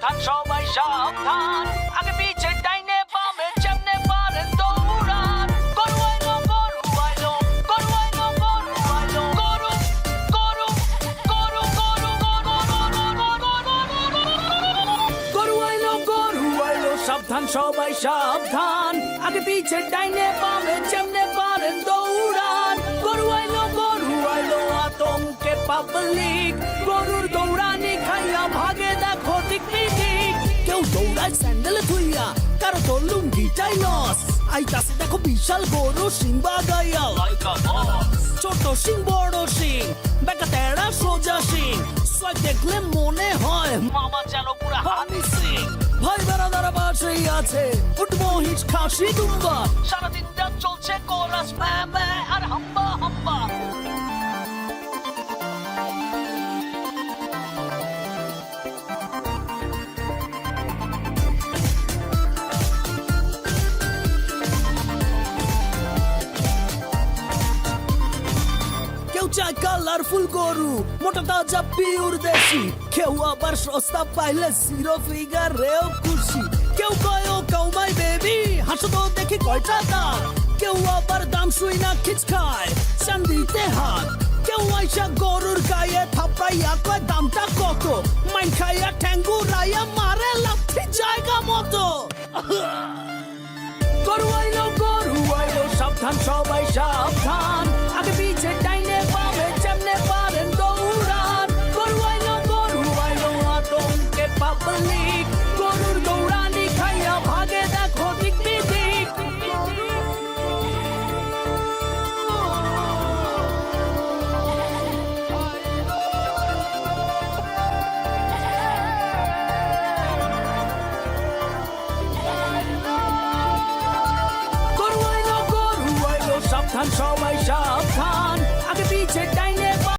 সাবধান সবাই সাবধান আগে পিছে ডাইনে বামে যেমনে পারেন দৌড়ান গরু আইলো গরু আইলো গরু আইলো গরু আইলো গরু গরু গরু গরু গরু আইলো সাবধান সবাই সাবধান আগে পিছে ডাইনে বামে যেমনে পারেন দৌড়ান গরু আইলো আতঙ্কে পাবলিক গরুর দৌড়ানি খাইয়া ভাগে দেখো দিক দিক কেউ দৌড়ায় স্যান্ডেল ধুইয়া কারো তো লুঙ্গিটাই লস আইতাছে দেখো বিশাল গরু সিং বাগাইয়া ছোট সিং বড় সিং বেকা তেড়া সোজা সিং সোয়াগ দেখলে মনে হয় মামা যেন পুরা হানি সিং ভাই বেড়াদারা বাসেই আছে উঠবো হিচ খাসি দুম্বা সারাদিনটা চলছে কোরাস ম্যা ম্যা আর হাম্বা হাম্বা চাই কালারফুল গরু মোটা তাজা পিওর দেশি কেউ আবার সস্তা পাইলে জিরো ফিগারেও খুশি কেউ কয় ও কাউমাই বেবি হাসো তো দেখি কয়টা দাঁত কেউ আবার দাম শুই না খিচ খায় চান্দিতে হাত কেউ আইসা গরুর গায়ে থাপড়াইয়া কয় দামটা কত মাইন খাইয়া ঠ্যাঙ্গু রাইয়া মারে লাথি জায়গা মতো গরু আইলো সাবধান সবাই সাবধান আগে পিছে ডাইনে বামে যেমনে পারেন দৌড়ান গরু আইলো আতঙ্কে পাবলিক গরুর দৌড়ানি খাইয়া ভাগে দেখো দিক দিক সাবধান সবাই সাবধান আগে পিছে ডাইনে